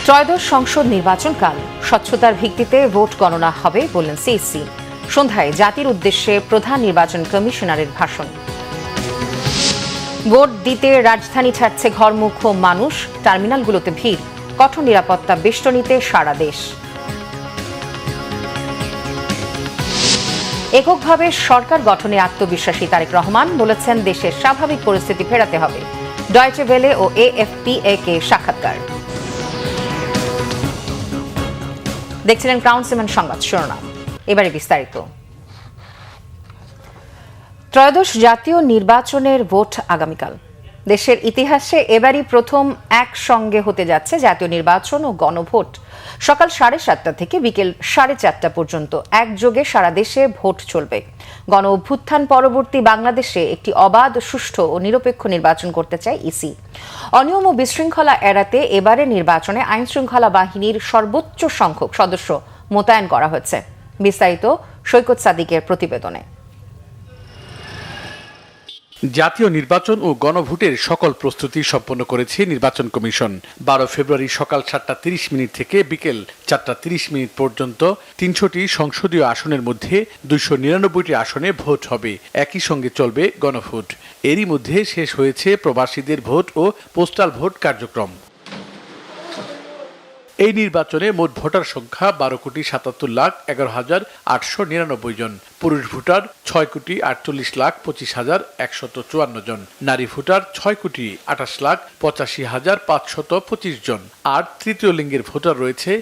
ত্রয়োদশ সংসদ নির্বাচনকাল স্বচ্ছতার ভিত্তিতে ভোট গণনা হবে বললেন সিইসি। সন্ধ্যায় জাতির উদ্দেশ্যে প্রধান নির্বাচন কমিশনারের ভাষণ। ভোট দিতে রাজধানী ছাড়ছে ঘরমুখ মানুষ, টার্মিনালগুলোতে ভিড়, কঠোর নিরাপত্তা বেষ্টনীতে সারা দেশ। এককভাবে সরকার গঠনে আত্মবিশ্বাসী তারেক রহমান বলেছেন, দেশের স্বাভাবিক পরিস্থিতি ফেরাতে হবে। ডয়েচে ভেলে ও এএফপি-কে সাক্ষাৎকার। দেখছিলেন ক্রাউন সিমেন্ট সংবাদ শিরোনাম, এবারে বিস্তারিত। ত্রয়োদশ জাতীয় নির্বাচনের ভোট আগামীকাল। দেশের ইতিহাসে এবারই প্রথম একসঙ্গে হতে যাচ্ছে জাতীয় নির্বাচন ও গণভোট। সকাল 7:30 থেকে বিকেল 4:30 পর্যন্ত একযোগে সারা দেশে ভোট চলবে। গণ অভ্যুত্থান পরবর্তী বাংলাদেশে একটি অবাধ, সুষ্ঠু ও নিরপেক্ষ নির্বাচন করতে চায় ইসি। অনিয়ম ও বিশৃঙ্খলা এড়াতে এবারে নির্বাচনে আইনশৃঙ্খলা বাহিনীর সর্বোচ্চ সংখ্যক সদস্য মোতায়েন করা হয়েছে। বিস্তারিত সৈকত সাদিকের প্রতিবেদনে। জাতীয় নির্বাচন ও গণভোটের সকল প্রস্তুতি সম্পন্ন করেছে নির্বাচন কমিশন। 12 ফেব্রুয়ারি সকাল 7:30 থেকে বিকেল 4:30 পর্যন্ত 300টি সংসদীয় আসনের মধ্যে 299টি আসনে ভোট হবে। একই সঙ্গে চলবে গণভোট। এরই মধ্যে শেষ হয়েছে প্রবাসীদের ভোট ও পোস্টাল ভোট কার্যক্রম। এই নির্বাচনে মোট ভোটার সংখ্যা 12,77,11,899 জন। পুরুষ ভোটার 6,48,25,154 জন। নারী ভোটার 6,28,85,525 জন। আর তৃতীয় লিঙ্গের ভোটার রয়েছে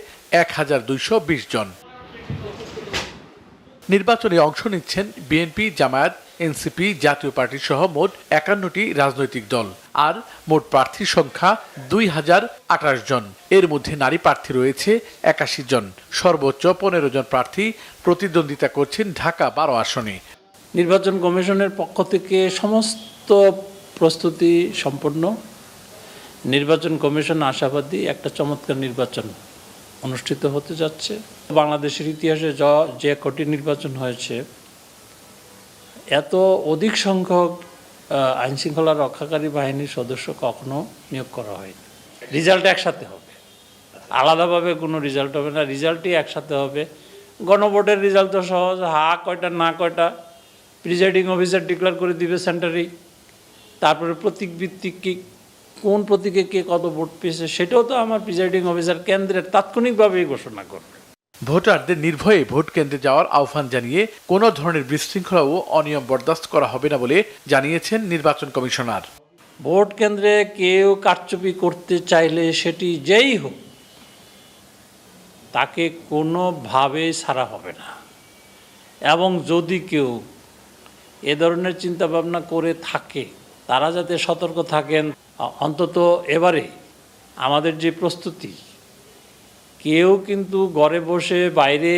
1,220 জন। নির্বাচনে অংশ নিচ্ছেন বিএনপি, জামায়াত, এনসিপি, জাতীয় পার্টি সহ মোট 51টি রাজনৈতিক দল। আর মোট প্রার্থীর সংখ্যা 2,028 জন। এর মধ্যে নারী প্রার্থী রয়েছে 81 জন। সর্বোচ্চ 15 জন প্রার্থী প্রতিদ্বন্দ্বিতা করছেন ঢাকা 12 আসনে। নির্বাচন কমিশনের পক্ষ থেকে সমস্ত প্রস্তুতি সম্পন্ন। নির্বাচন কমিশন আশাবাদী একটা চমৎকার নির্বাচন অনুষ্ঠিত হতে যাচ্ছে। বাংলাদেশের ইতিহাসে যে কটি নির্বাচন হয়েছে, এত অধিক সংখ্যক আইনশৃঙ্খলা রক্ষাকারী বাহিনীর সদস্য কখনো নিয়োগ করা হয়নি। রেজাল্ট একসাথে হবে, আলাদাভাবে কোনো রেজাল্ট হবে না, রেজাল্টই একসাথে হবে। গণভোটের রেজাল্ট তো সহজ, হা কয়টা না কয়টা প্রিজাইডিং অফিসার ডিক্লেয়ার করে দিবে সেন্টারেই। তারপরে প্রতীক ভিত্তিক কি কোন প্রতীকে কে কত ভোট পেয়েছে সেটাও তো আমার প্রিজাইডিং অফিসার কেন্দ্রের তাৎক্ষণিকভাবেই ঘোষণা করবে। ভোটারদের নির্ভয়ে ভোট কেন্দ্রে যাওয়ার আহ্বান জানিয়ে কোনো ধরনের বিশৃঙ্খলা ও অনিয়ম বরদাস্ত করা হবে না বলে জানিয়েছেন নির্বাচন কমিশনার। ভোট কেন্দ্রে কেউ কারচুপি করতে চাইলে সেটি যেই হোক, তাকে কোনোভাবেই ছাড়া হবে না। এবং যদি কেউ এ ধরনের চিন্তাভাবনা করে থাকে, তারা যাতে সতর্ক থাকেন। অন্তত এবারে আমাদের যে প্রস্তুতি, কেউ কিন্তু ঘরে বসে বাইরে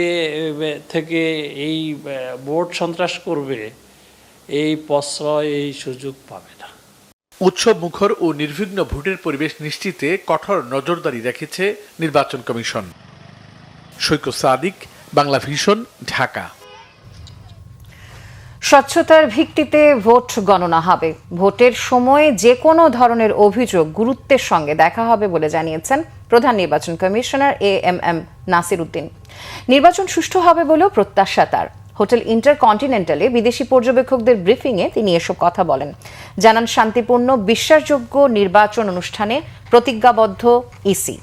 থেকে এই ভোট সন্ত্রাস করবে, এই প্রশ্রয়, এই সুযোগ পাবে না। উৎসব মুখর ও নির্বিঘ্ন ভোটের পরিবেশ নিশ্চিতে কঠোর নজরদারি রেখেছে নির্বাচন কমিশন। সৈকত সাদিক, বাংলা ভিশন, ঢাকা। স্বচ্ছতার ভিত্তিতে ভোট গণনা হবে। ভোটের সময় যে কোনো ধরনের অভিযোগ গুরুত্বের সঙ্গে দেখা হবে বলে জানিয়েছেন প্রধান নির্বাচন কমিশনার AMM নাসির উদ্দিন। নির্বাচন সুষ্ঠু হবে বলেও প্রত্যাশা তার। হোটেল ইন্টারকন্টিনেন্টালে বিদেশি পর্যবেক্ষকদের ব্রিফিংয়ে তিনি এসব কথা বলেন। জানান, শান্তিপূর্ণ, বিশ্বাসযোগ্য নির্বাচন অনুষ্ঠানে প্রতিজ্ঞাবদ্ধ EC.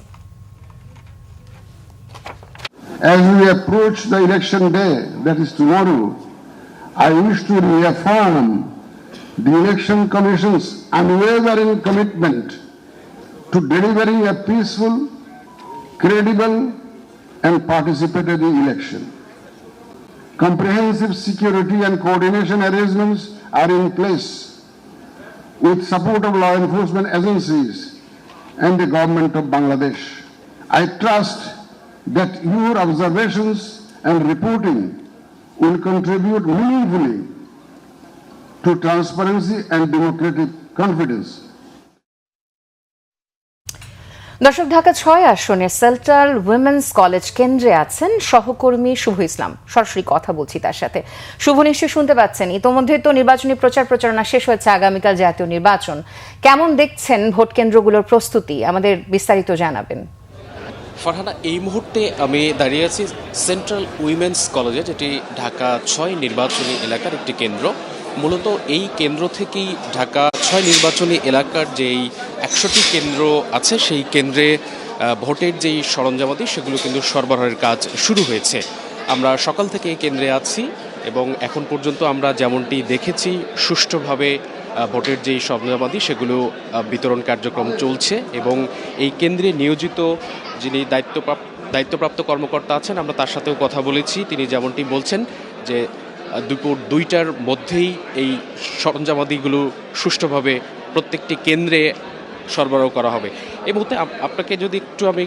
As we approach the election day, that is tomorrow, I wish to reaffirm the Election Commission's unwavering commitment to delivering a peaceful, credible, and participatory election. Comprehensive security and coordination arrangements are in place with support of law enforcement agencies and the government of Bangladesh. I trust that your observations and reporting will contribute meaningfully to transparency and democratic confidence. দর্শক, ঢাকা 6 আসনে central women's college কেন্দ্রে আছেন সহকর্মী শুভ ইসলাম। সরাসরি কথা বলছি তার সাথে। শুভ, নিশ্চয়ই শুনতে পাচ্ছেন। ইতোমধ্যে তো নির্বাচনী প্রচারণা শেষ হয়েছে, আগামীকাল জাতীয় নির্বাচন। কেমন দেখছেন ভোট কেন্দ্রগুলোর প্রস্তুতি? আমাদের বিস্তারিত জানাবেন। ফারহানা, এই মুহূর্তে আমি দাঁড়িয়ে আছি সেন্ট্রাল উইমেন্স কলেজে, যেটি ঢাকা 6 নির্বাচনী এলাকার একটি কেন্দ্র। মূলত এই কেন্দ্র থেকেই ঢাকা 6 নির্বাচনী এলাকার যেই 100টি কেন্দ্র আছে সেই কেন্দ্রে ভোটের যেই সরঞ্জামাদি সেগুলো কিন্তু সরবরাহের কাজ শুরু হয়েছে। আমরা সকাল থেকে এই কেন্দ্রে আছি এবং এখন পর্যন্ত আমরা যেমনটি দেখেছি সুষ্ঠুভাবে ভোটের যেই সরঞ্জামাদি সেগুলো বিতরণ কার্যক্রম চলছে এবং এই কেন্দ্রে নিয়োজিত যিনি দায়িত্বপ্রাপ্ত কর্মকর্তা আছেন আমরা তার সাথেও কথা বলেছি। তিনি যেমনটি বলছেন যে দুপুর 2টার মধ্যেই এই সরঞ্জামাদিগুলো সুষ্ঠুভাবে প্রত্যেকটি কেন্দ্রে সরবরাহ করা হবে। এই মুহূর্তে আপনাকে যদি একটু আমি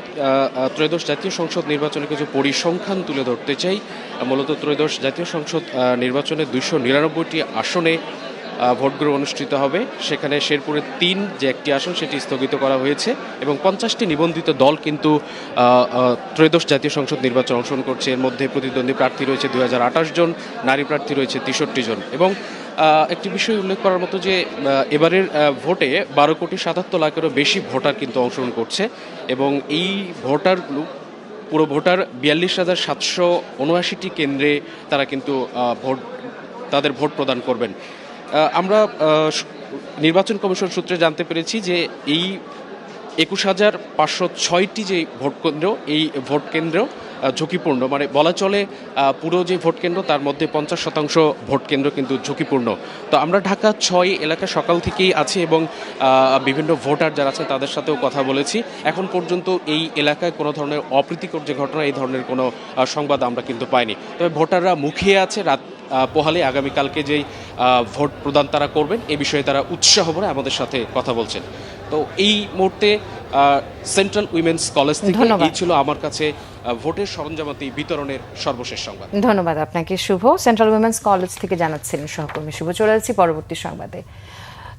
ত্রয়োদশ জাতীয় সংসদ নির্বাচনে কিছু পরিসংখ্যান তুলে ধরতে চাই। মূলত ত্রয়োদশ জাতীয় সংসদ নির্বাচনে 299টি আসনে ভোটগ্রহণ অনুষ্ঠিত হবে। সেখানে শেরপুরের 3 যে একটি আসন সেটি স্থগিত করা হয়েছে এবং 50টি নিবন্ধিত দল কিন্তু ত্রয়োদশ জাতীয় সংসদ নির্বাচনে অংশগ্রহণ করছে। এর মধ্যে প্রতিদ্বন্দ্বী প্রার্থী রয়েছে 2028 জন, নারী প্রার্থী রয়েছে 63 জন এবং একটি বিষয় উল্লেখ করার মতো যে এবারের ভোটে 12,77,00,000 লাখেরও বেশি ভোটার কিন্তু অংশগ্রহণ করছে এবং এই ভোটারগুলো পুরো ভোটার 42,779টি কেন্দ্রে তারা কিন্তু তাদের ভোট প্রদান করবেন। আমরা নির্বাচন কমিশন সূত্রে জানতে পেরেছি যে এই 21,506টি যে ভোট কেন্দ্র, এই ভোট কেন্দ্র ঝুঁকিপূর্ণ, মানে বলা চলে পুরো যে ভোট কেন্দ্র তার মধ্যে 50% ভোট কেন্দ্র কিন্তু ঝুঁকিপূর্ণ। তো আমরা ঢাকা 6 এলাকা সকাল থেকেই আছি এবং বিভিন্ন ভোটার যারা আছে তাদের সাথেও কথা বলেছি। এখন পর্যন্ত এই এলাকায় কোনো ধরনের অপ্রীতিকর যে ঘটনা এই ধরনের কোনো সংবাদ আমরা কিন্তু পাইনি। তবে ভোটাররা মুখিয়ে আছে রাত পোহালে আগামীকালকে যেই ভোট প্রদান তারা করবেন এ বিষয়ে তারা উৎসাহ ভরে আমাদের সাথে কথা বলছেন। তো এই মুহূর্তে সেন্ট্রাল উইমেন্স কলেজ থেকে এই ছিল আমার কাছে ভোটের সরঞ্জামাদি বিতরণের সর্বশেষ সংবাদ। ধন্যবাদ আপনাকে শুভ। সেন্ট্রাল উইমেন্স কলেজ থেকে জানাচ্ছিলেন সহকর্মী শুভ। চলে যাচ্ছি পরবর্তী সংবাদে।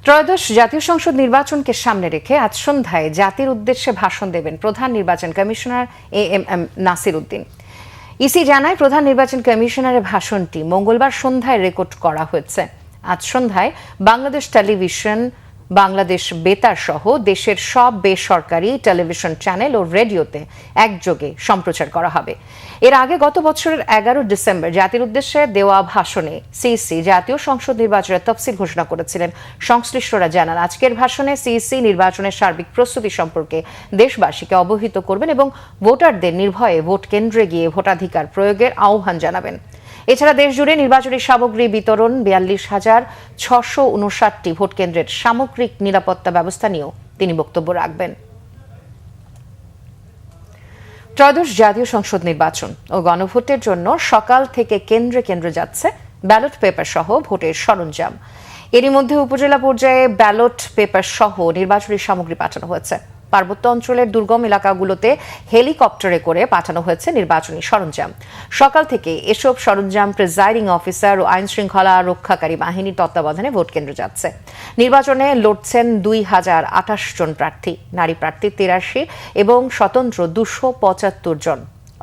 ত্রয়োদশ জাতীয় সংসদ নির্বাচনকে সামনে রেখে আজ সন্ধ্যায় জাতির উদ্দেশ্যে ভাষণ দেবেন প্রধান নির্বাচন commissioner AMM Nasir Uddin. EC জানায় প্রধান নির্বাচন কমিশনারের ভাষণটি মঙ্গলবার সন্ধ্যায় রেকর্ড করা হয়েছে। আজ সন্ধ্যায় বাংলাদেশ টেলিভিশন, বাংলাদেশ বেতার সহ দেশের সব বেসরকারি টেলিভিশন চ্যানেল ও রেডিওতে একযোগে সম্প্রচার করা হবে। এর আগে গত বছরের 11 ডিসেম্বর জাতির উদ্দেশ্যে দেওয়া ভাষণে সিইসি জাতীয় সংসদ নির্বাচনের তফসিল ঘোষণা করেছিলেন। সংশ্লিষ্টরা জানান আজকের ভাষণে সিইসি নির্বাচনের সার্বিক প্রস্তুতি সম্পর্কে দেশবাসীকে অবহিত করবেন এবং ভোটারদের নির্ভয়ে ভোট কেন্দ্রে গিয়ে ভোটাধিকার প্রয়োগের আহ্বান জানাবেন। এছাড়া দেশজুড়ে নির্বাচনী সামগ্রী বিতরণ, 42,659টি ভোট কেন্দ্রের সামগ্রিক নিরাপত্তা ব্যবস্থা নিয়েও তিনি বক্তব্য রাখবেন। ত্রয়োদশ জাতীয় সংসদ নির্বাচন ও গণভোটের জন্য সকাল থেকে কেন্দ্রে কেন্দ্রে যাচ্ছে ব্যালট পেপার সহ ভোটের সরঞ্জাম। এরই মধ্যে উপজেলা পর্যায়ে ব্যালট পেপার সহ নির্বাচনী সামগ্রী পাঠানো হয়েছে। পার্বত্য অঞ্চলের দুর্গম এলাকাগুলোতে হেলিকপ্টারে করে পাঠানো হয়েছে নির্বাচনী সরঞ্জাম। সকাল থেকে এসব সরঞ্জাম প্রিজাইডিং অফিসার ও আইন শৃঙ্খলা রক্ষাকারী বাহিনীর তত্ত্বাবধানে ভোট কেন্দ্রে যাচ্ছে। নির্বাচনে লড়ছেন 2,028 জন প্রার্থী, নারী প্রার্থী 83 এবং স্বতন্ত্র 275 জন।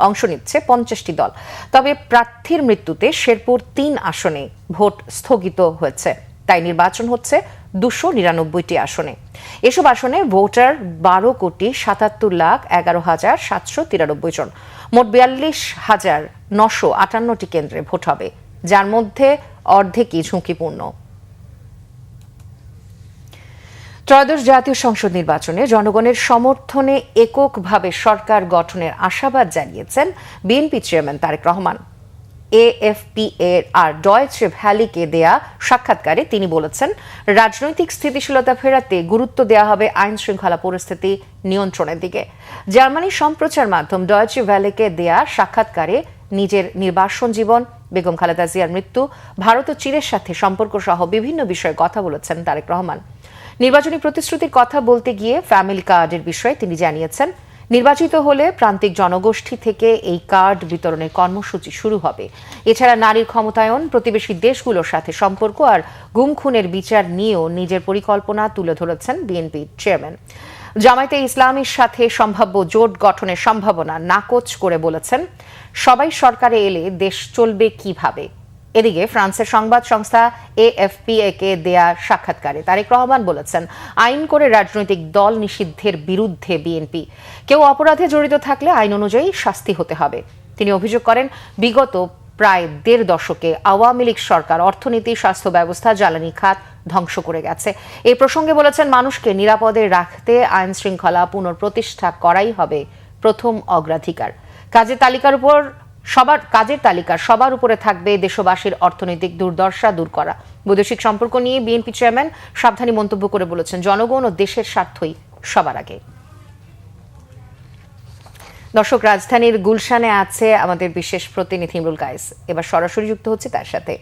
অংশ নিচ্ছে 50টি দল। তবে প্রার্থীর মৃত্যুতে শেরপুর 3 আসনে ভোট স্থগিত হয়েছে, তাই নির্বাচন হচ্ছে 299টি আসনে। এসব আসনে ভোটার 12,77,11,793 জন। মোট 42,958টি কেন্দ্রে ভোট হবে, যার মধ্যে অর্ধেকই ঝুঁকিপূর্ণ। ত্রয়োদশ জাতীয় সংসদ নির্বাচনে জনগণের সমর্থনে এককভাবে সরকার গঠনের আশাবাদ জানিয়েছেন বিএনপি চেয়ারম্যান তারেক রহমান। AFP আর ডয়েচে ভ্যালিকে দেয়া সাক্ষাৎকারে তিনি বলেছেন রাজনৈতিক স্থিতিশীলতা ফেরাতে গুরুত্ব দেওয়া হবে আইন শৃঙ্খলা পরিস্থিতি নিয়ন্ত্রণের দিকে। জার্মানি সম্প্রচার মাধ্যম ডয়েচে ভ্যালিকে দেয়া সাক্ষাৎকারে নিজের নির্বাসন জীবন, বেগম খালেদা জিয়ার মৃত্যু, ভারত ও চীনের সাথে সম্পর্ক সহ বিভিন্ন বিষয়ে কথা বলেছেন তারেক রহমান। নির্বাচনী প্রতিশ্রুতির কথা বলতে গিয়ে ফ্যামিলি কার্ডের বিষয়ে তিনি জানিয়েছেন নির্বাচিত হলে প্রান্তিক জনগোষ্ঠী থেকে এই কার্ড বিতরণের কর্মসূচি শুরু হবে। এছাড়া নারীর ক্ষমতায়ন, প্রতিবেশী দেশগুলোর সাথে সম্পর্ক আর গুম খুনের বিচার নিয়েও নিজের পরিকল্পনা তুলে ধরেছেন বিএনপি চেয়ারম্যান। জামায়াতে ইসলামীর সাথে সম্ভাব্য জোট গঠনের সম্ভাবনা নাকচ করে বলেছেন সবাই সরকারে এলে দেশ চলবে কিভাবে। এদিকে ফ্রান্সের সংবাদ সংস্থা AFP কে দেয়া সাক্ষাৎকারে তারেক রহমান বলেছেন, আইন করে রাজনৈতিক দল নিষিদ্ধের বিরুদ্ধে বিএনপি। কেউ অপরাধে জড়িত থাকলে আইন অনুযায়ী শাস্তি হতে হবে। তিনি অভিযোগ করেন, বিগত প্রায় ১.৫ দশকে আওয়ামী লীগ সরকার অর্থনীতি, স্বাস্থ্য ব্যবস্থা, জ্বালানি খাত ধ্বংস করে গেছে। এই প্রসঙ্গে বলেছেন, মানুষকে নিরাপদে রাখতে আইন শৃঙ্খলা পুনঃপ্রতিষ্ঠা করাই হবে প্রথম অগ্রাধিকার। কাজের তালিকার সবার উপরে থাকবে দেশবাসীর অর্থনৈতিক দুর্দশা দূর করা। বৈদেশিক সম্পর্ক নিয়ে বিএনপি চেয়ারম্যান সাবধানী মন্তব্য করে বলেছেন, জনগণ ও দেশের স্বার্থই সবার আগে। দর্শক, রাজধানীর গুলশানে আছে আমাদের বিশেষ প্রতিনিধি ইমরুল কায়েস। এবার সরাসরি যুক্ত হচ্ছে তার সাথে।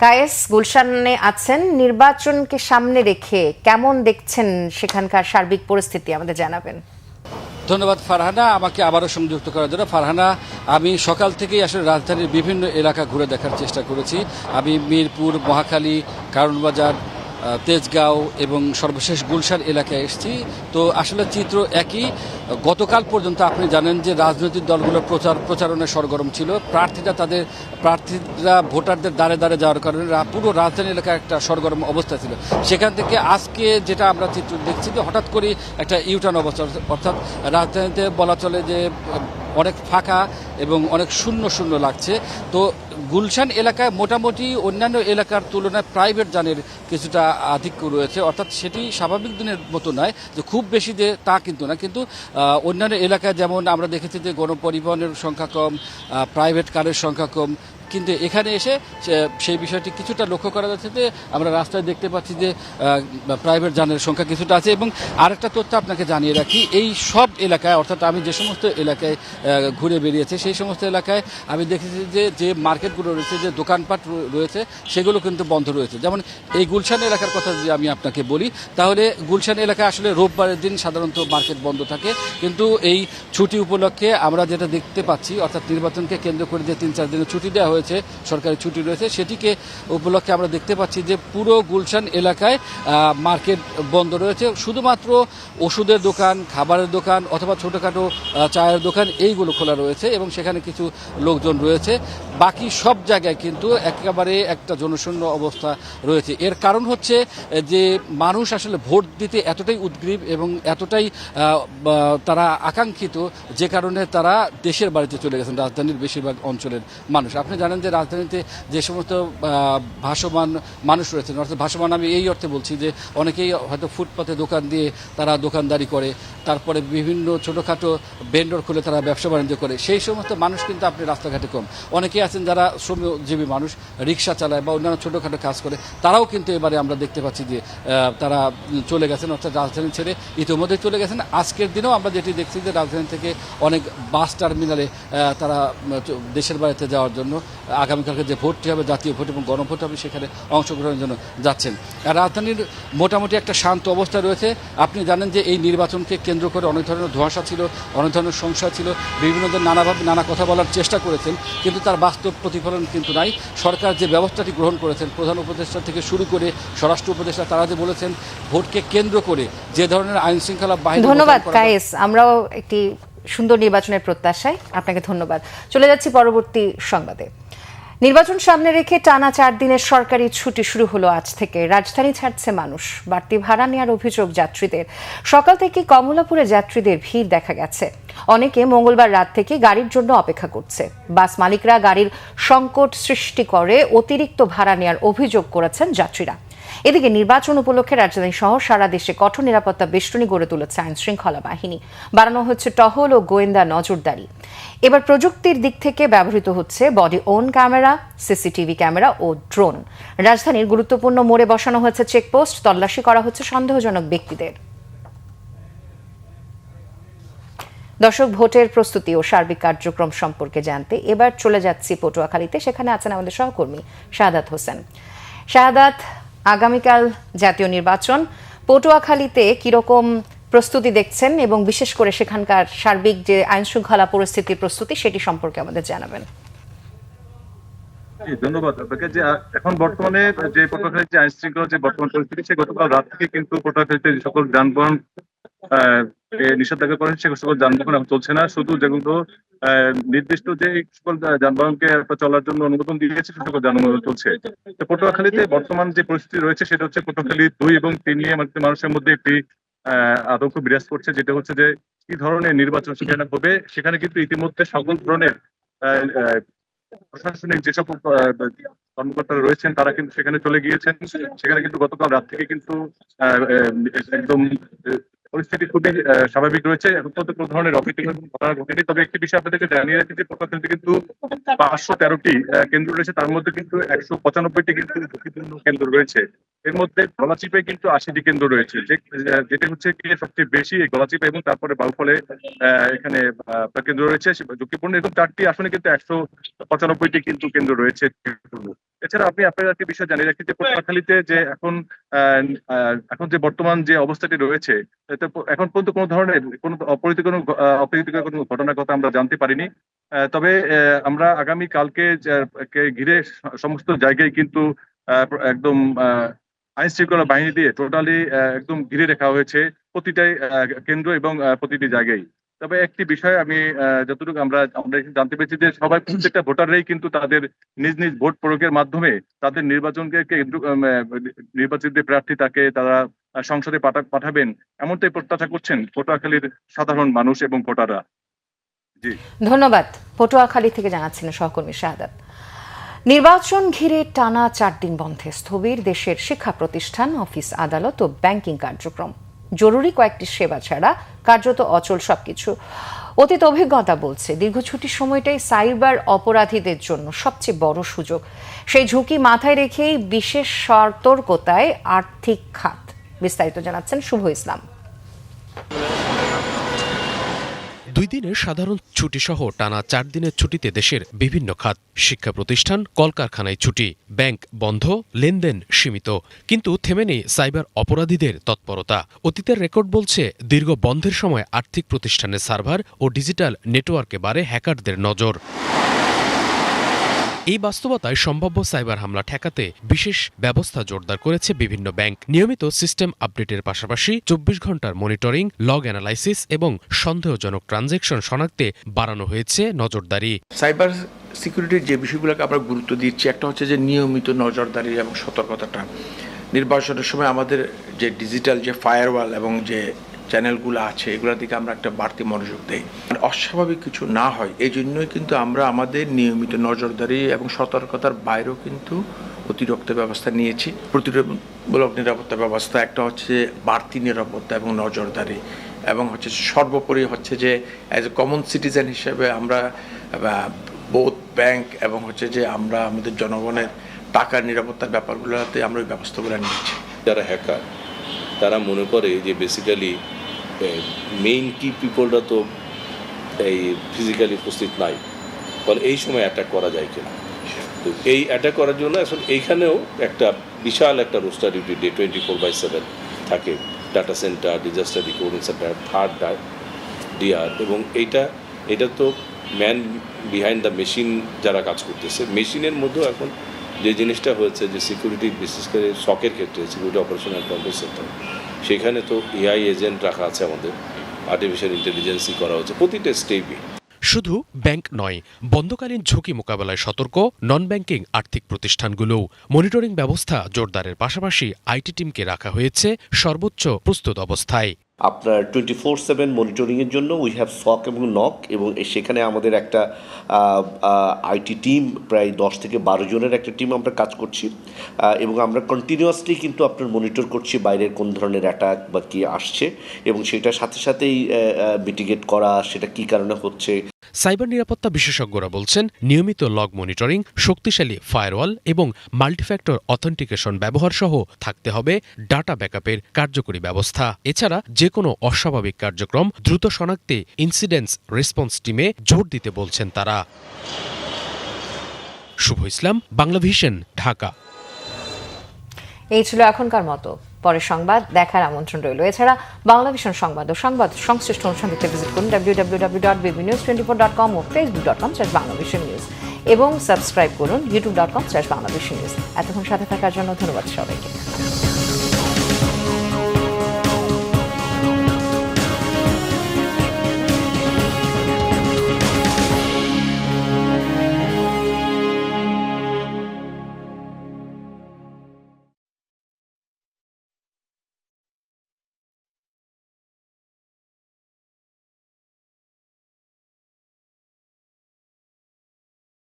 কায়েস, গুলশানে আছেন, নির্বাচনকে সামনে রেখে কেমন দেখছেন সেখানকার সার্বিক পরিস্থিতি আমাদের জানাবেন। ধন্যবাদ ফারহানা, আমাকে আবারও সংযুক্ত করার জন্য। ফারহানা, আমি সকাল থেকেই আসলে রাজধানীর বিভিন্ন এলাকা ঘুরে দেখার চেষ্টা করেছি। আমি মিরপুর, মহাখালী, কারওয়ানবাজার, তেজগাঁও এবং সর্বশেষ গুলশান এলাকায় এসেছি। তো আসলে চিত্র একই। গতকাল পর্যন্ত আপনি জানেন যে রাজনৈতিক দলগুলোর প্রচারণা সরগরম ছিল। প্রার্থীরা ভোটারদের দ্বারে দ্বারে যাওয়ার কারণে পুরো রাজধানী এলাকায় একটা সরগরম অবস্থা ছিল। সেখান থেকে আজকে যেটা আমরা চিত্র দেখছি যে হঠাৎ করে একটা ইউটার্ন অবস্থা, অর্থাৎ রাজধানীতে বলা চলে যে অনেক ফাঁকা এবং অনেক শূন্য শূন্য লাগছে। তো গুলশান এলাকায় মোটামুটি অন্যান্য এলাকার তুলনায় প্রাইভেট যানের কিছুটা আধিক্য রয়েছে, অর্থাৎ সেটি স্বাভাবিক দিনের মতো নয় যে খুব বেশি যে তা কিন্তু না। কিন্তু অন্যান্য এলাকায় যেমন আমরা দেখেছি যে গণপরিবহনের সংখ্যা কম, প্রাইভেট কারের সংখ্যা কম, কিন্তু এখানে এসে সেই বিষয়টি কিছুটা লক্ষ্য করা যাচ্ছে যে আমরা রাস্তায় দেখতে পাচ্ছি যে প্রাইভেট যানের সংখ্যা কিছুটা আছে। এবং আরেকটা তথ্য আপনাকে জানিয়ে রাখি, এই সব এলাকায়, অর্থাৎ আমি যে সমস্ত এলাকায় ঘুরে বেরিয়েছি সেই সমস্ত এলাকায় আমি দেখেছি যে মার্কেটগুলো রয়েছে, যে দোকানপাট রয়েছে, সেগুলো কিন্তু বন্ধ রয়েছে। যেমন এই গুলশান এলাকার কথা যদি আমি আপনাকে বলি, তাহলে গুলশান এলাকায় আসলে রোববারের দিন সাধারণত মার্কেট বন্ধ থাকে। কিন্তু এই ছুটি উপলক্ষে আমরা যেটা দেখতে পাচ্ছি, অর্থাৎ নির্বাচনকে কেন্দ্র করে যে ৩-৪ দিনের ছুটি দেওয়া হয়েছে, সরকারি ছুটি রয়েছে, সেটিকে উপলক্ষে আমরা দেখতে পাচ্ছি যে পুরো গুলশান এলাকায় মার্কেট বন্ধ রয়েছে। শুধুমাত্র ওষুধের দোকান, খাবারের দোকান অথবা ছোটোখাটো চায়ের দোকান এইগুলো খোলা রয়েছে এবং সেখানে কিছু লোকজন রয়েছে। বাকি সব জায়গায় কিন্তু একেবারে একটা জনশূন্য অবস্থা রয়েছে। এর কারণ হচ্ছে যে মানুষ আসলে ভোট দিতে এতটাই উদ্গ্রীব এবং এতটাই তারা আকাঙ্ক্ষিত, যে কারণে তারা দেশের বাড়িতে চলে গেছেন রাজধানীর বেশিরভাগ অঞ্চলের মানুষ। আপনি জানেন যে রাজধানীতে যে সমস্ত ভাসমান মানুষ রয়েছেন, অর্থাৎ ভাসমান আমি এই অর্থে বলছি যে অনেকেই হয়তো ফুটপাতে দোকান দিয়ে তারা দোকানদারি করে, তারপরে বিভিন্ন ছোটোখাটো ভেন্ডর খুলে তারা ব্যবসা বাণিজ্য করে, সেই সমস্ত মানুষ কিন্তু আপনি রাস্তাঘাটে কম। অনেকেই আছেন যারা শ্রমজীবী মানুষ, রিক্সা চালায় বা অন্যান্য ছোটোখাটো কাজ করে, তারাও কিন্তু এবারে আমরা দেখতে পাচ্ছি যে তারা চলে গেছেন, অর্থাৎ রাজধানী ছেড়ে ইতিমধ্যে চলে গেছেন। আজকের দিনেও আমরা যেটি দেখছি যে রাজধানী থেকে অনেক বাস টার্মিনালে তারা দেশের বাড়িতে যাওয়ার জন্য আগামীকালকে যে ভোটটি হবে, জাতীয় ভোট এবং গণভোট হবে, সেখানে অংশগ্রহণের জন্য যাচ্ছেন। আর রাজধানীর মোটামুটি একটা শান্ত অবস্থা রয়েছে। আপনি জানেন যে এই নির্বাচনকে কেন্দ্র করে অনেক ধরনের ধোঁয়াশা ছিল, অনেক ধরনের সংশয় ছিল, বিভিন্ন জন নানাভাবে নানা কথা বলার চেষ্টা করেছেন, কিন্তু তার বাস্তব প্রতিফলন কিন্তু নাই। সরকার যে ব্যবস্থাটি গ্রহণ করেছেন, প্রধান উপদেষ্টা থেকে শুরু করে স্বরাষ্ট্র উপদেষ্টা, তারা যে বলেছেন ভোটকে কেন্দ্র করে যে ধরনের আইন শৃঙ্খলা বাহিনী। ধন্যবাদ কায়েস, আমরাও একটি সুন্দর নির্বাচনের প্রত্যাশায় আপনাকে ধন্যবাদ। চলে যাচ্ছি পরবর্তী সংবাদে। নির্বাচন সামনে রেখে টানা 4 দিনের সরকারি ছুটি শুরু হলো আজ থেকে। রাজধানী ছাড়ছে মানুষ, বাড়তি ভাড়া নেওয়ার অভিযোগ যাত্রীদের। সকাল থেকে কমলাপুরে যাত্রীদের ভিড় দেখা গেছে। অনেকে মঙ্গলবার রাত থেকে গাড়ির জন্য অপেক্ষা করছে। বাস মালিকরা গাড়ির সংকট সৃষ্টি করে অতিরিক্ত ভাড়া নেওয়ার অভিযোগ করেছেন যাত্রীরা। এদিকে নির্বাচন উপলক্ষে রাজধানী সহ সারা দেশে কঠোর নিরাপত্তা বেষ্টনী গড়ে তুলেছে আইন শৃঙ্খলা বাহিনী। বাড়ানো হচ্ছে টহল ও গোয়েন্দা নজরদারি। এবার প্রযুক্তির দিক থেকে ব্যবহৃত হচ্ছে body worn camera, CCTV camera ও ড্রোন। রাজধানীর গুরুত্বপূর্ণ মোড়ে বসানো হয়েছে চেকপোস্ট, তল্লাশি করা হচ্ছে সন্দেহজনক ব্যক্তিদের। দর্শক, ভোটের প্রস্তুতি ও সার্বিক কার্যক্রম সম্পর্কে জানতে এবার চলে যাচ্ছি পটুয়াখালীতে। সেখানে আছেন আমাদের সহকর্মী শাহাদাত হোসেন। শাহাদাত, আগামীকাল জাতীয় নির্বাচন, পটুয়াখালীতে কিরকম প্রস্তুতি দেখছেন এবং বিশেষ করে সেখানকার সার্বিক যে আইন শৃঙ্খলা পরিস্থিতির প্রস্তুতি সেটি সম্পর্কে আমাদের জানাবেন। ধন্যবাদ আপনাকে। যে এখন বর্তমানে যে পটুয়াখালীর যে আইন শৃঙ্খলা যে বর্তমান পরিস্থিতি, সে গতকাল রাত থেকে কিন্তু পটুয়াখালীতে সকল যানবাহন নিষেধাজ্ঞা করেন সে সকল যানবাহন এখন চলছে না, শুধু যেগুলো নির্দিষ্ট যে সকল যানবাহনকে চলার জন্য অনুমোদন দিয়েছে সে সকল যানবাহন চলছে। তো পটুয়াখালীতে বর্তমান যে পরিস্থিতি রয়েছে সেটা হচ্ছে পটুয়াখালী 2 এবং 3 নিয়ে মানুষের মধ্যে একটি আতঙ্ক বিরাজ করছে, যেটা হচ্ছে যে কি ধরনের নির্বাচন সেখানে হবে। সেখানে কিন্তু ইতিমধ্যে সকল ধরনের প্রশাসনিক যেসব কর্মকর্তারা রয়েছেন তারা কিন্তু সেখানে চলে গিয়েছেন। সেখানে কিন্তু গতকাল রাত থেকে কিন্তু একদম পরিস্থিতি খুবই স্বাভাবিক রয়েছে। এখন পর্যন্ত কোনো ধরনের অপ্রীতিকর ঘটনা ঘটেনি। তবে একটি বিষয় আপনাদেরকে জানিয়ে রাখি যে পটুয়াখালীতে কিন্তু 513টি কেন্দ্র রয়েছে, তার মধ্যে কিন্তু 195টি কিন্তু ঝুঁকিপূর্ণ কেন্দ্র রয়েছে। এর মধ্যে গলাচিপায় কিন্তু 80টি কেন্দ্র রয়েছে, যেটা হচ্ছে কি সবচেয়ে বেশি গলাচিপা এবং তারপরে বাউফলে এখানে কেন্দ্র রয়েছে ঝুঁকিপূর্ণ, এবং 4টি আসনে কিন্তু 195টি কিন্তু কেন্দ্র রয়েছে। এছাড়া আপনাদেরকে বিষয় জানিয়ে রাখি যে পটুয়াখালীতে যে এখন যে বর্তমান যে অবস্থাটি রয়েছে, এখন পর্যন্ত কোনো ধরনের কোনো অপ্রীতিকর কোনো ঘটনার কথা আমরা জানতে পারিনি। তবে আমরা আগামী কালকে ঘিরে সমস্ত জায়গায় কিন্তু একদম আইন শৃঙ্খলা বাহিনী দিয়ে টোটালি একদম ঘিরে রাখা হয়েছে প্রতিটাই কেন্দ্র এবং প্রতিটি জায়গায়। তবে একটি বিষয় আমি যতটুকু আমরা জানতে পেরেছি যে সবাই প্রত্যেকটা ভোটাররাই কিন্তু তাদের নিজ নিজ ভোট প্রয়োগের মাধ্যমে তাদের নির্বাচিত প্রার্থী তাকে তারা সংসদে পাঠাবেন, এমনটাই প্রত্যাশা করছেন পটুয়াখালীর সাধারণ মানুষ এবং ভোটাররা। জি ধন্যবাদ। পটুয়াখালী থেকে জানাচ্ছিলেন সহকর্মী শাহাদাত। নির্বাচন ঘিরে টানা 4 দিন বন্ধে স্থবির দেশের শিক্ষা প্রতিষ্ঠান, অফিস, আদালত ও ব্যাংকিং কার্যক্রম। জরুরি কয়েকটি সেবা ছাড়া কার্যত অচল সবকিছু। অতীত অভিজ্ঞতা বলছে দীর্ঘ ছুটির সময়টাই সাইবার অপরাধীদের জন্য সবচেয়ে বড় সুযোগ। সেই ঝুঁকি মাথায় রেখেই বিশেষ সতর্কতায় আর্থিক খাত। বিস্তারিত জানাচ্ছেন শুভ ইসলাম। 2 দিনের সাধারণ ছুটি সহ টানা 4 দিনের ছুটিতে দেশের বিভিন্ন খাত, শিক্ষা প্রতিষ্ঠান, কলকারখানায় ছুটি, ব্যাংক বন্ধ, লেনদেন সীমিত। কিন্তু থেমে নেই সাইবার অপরাধীদের তৎপরতা। অতীতের রেকর্ড বলছে দীর্ঘ বন্ধের সময় আর্থিক প্রতিষ্ঠানের সার্ভার ও ডিজিটাল নেটওয়ার্কে বাড়ে হ্যাকারদের নজর। এই বাস্তবতায় সম্ভাব্য সাইবার হামলা ঠেকাতে বিশেষ ব্যবস্থা জোরদার করেছে বিভিন্ন ব্যাংক। নিয়মিত সিস্টেম আপডেটের পাশাপাশি 24 ঘন্টার মনিটরিং, লগ অ্যানালাইসিস এবং সন্দেহজনক ট্রানজ্যাকশন শনাক্তে বাড়ানো হয়েছে নজরদারি। সাইবার সিকিউরিটির যে বিষয়গুলোকে আমরা গুরুত্ব দিচ্ছি, একটা হচ্ছে যে নিয়মিত নজরদারি এবং সতর্কতাটা। নির্বাচনের সময় আমাদের যে ডিজিটাল যে ফায়ারওয়াল এবং যে চ্যানেলগুলো আছে এগুলোর দিকে আমরা একটা বাড়তি মনোযোগ দেই। অস্বাভাবিক কিছু না হয় এই জন্যই কিন্তু আমরা আমাদের নিয়মিত নজরদারি এবং সতর্কতার বাইরেও কিন্তু অতিরিক্ত ব্যবস্থা নিয়েছি। প্রতিরোধমূলক নিরাপত্তা ব্যবস্থা, একটা হচ্ছে বাড়তি নিরাপত্তা এবং নজরদারি, এবং হচ্ছে সর্বোপরি হচ্ছে যে অ্যাজ এ কমন সিটিজেন হিসেবে আমরা বোথ ব্যাংক এবং হচ্ছে যে আমরা আমাদের জনগণের টাকার নিরাপত্তার ব্যাপারগুলোতে আমরা ওই ব্যবস্থাগুলো নিয়েছি। যারা হ্যাকার তারা মনে করে যে বেসিক্যালি মেইন কি পিপলরা তো এই ফিজিক্যালি উপস্থিত নাই, ফলে এই সময় অ্যাটাক করা যায় কিনা। তো এই অ্যাটাক করার জন্য আসলে এইখানেও একটা বিশাল একটা রোস্টার ডিউটি ডে 24/7 থাকে। Data centre, disaster recovery centre, third DR, এবং এটা তো ম্যান বিহাইন্ড দ্য মেশিন যারা কাজ করতেছে। মেশিনের মধ্যেও এখন যে জিনিসটা হয়েছে যে সিকিউরিটি, বিশেষ করে শকের ক্ষেত্রে security operation and control centre, সেখানে তো এআই এজেন্ট রাখা আছে, আমাদের আর্টিফিশিয়াল ইন্টেলিজেন্সই করা হচ্ছে প্রতিটা স্টেপে। শুধু ব্যাংক নয়, বন্ধকালীন ঝুঁকি মোকাবেলায় সতর্ক নন ব্যাংকিং আর্থিক প্রতিষ্ঠানগুলোও। মনিটরিং ব্যবস্থা জোরদারের পাশাপাশি আইটি টিমকে রাখা হয়েছে সর্বোচ্চ প্রস্তুত অবস্থায়। আপনার 24/7 মনিটরিংয়ের জন্য উই হ্যাভ সক এবং নক, এবং সেখানে আমাদের একটা আইটি টিম প্রায় 10 থেকে 12 জনের একটা টিম আমরা কাজ করছি, এবং আমরা কন্টিনিউয়াসলি কিন্তু আপনার মনিটর করছি বাইরের কোন ধরনের অ্যাটাক বা কী আসছে, এবং সেটার সাথে সাথেই মিটিগেট করা, সেটা কী কারণে হচ্ছে। সাইবার নিরাপত্তা বিশেষজ্ঞরা বলছেন নিয়মিত লগ মনিটরিং, শক্তিশালী ফায়ারওয়াল এবং মাল্টিফ্যাক্টর অথেন্টিকেশন ব্যবহার সহ থাকতে হবে ডাটা ব্যাকআপের কার্যকরী ব্যবস্থা। এছাড়া যে কোনো অস্বাভাবিক কার্যক্রম দ্রুত শনাক্তে ইনসিডেন্স রেসপন্স টিমে জোর দিতে বলছেন তারা। শুভ ইসলাম, বাংলাভিশন, ঢাকা। এই ছিল এখনকার মতো। পরে সংবাদ দেখার আমন্ত্রণ রইল। এছাড়া বাংলাভিশন সংবাদ ও সংবাদ সংশ্লিষ্ট অনুষ্ঠান দেখতে ভিজিট করুন www.bbnews24.com ও facebook.com/banglavishnnews এবং সাবস্ক্রাইব করুন youtube.com/banglavishnnews। এতক্ষণ সাথে থাকার জন্য ধন্যবাদ সবাইকে।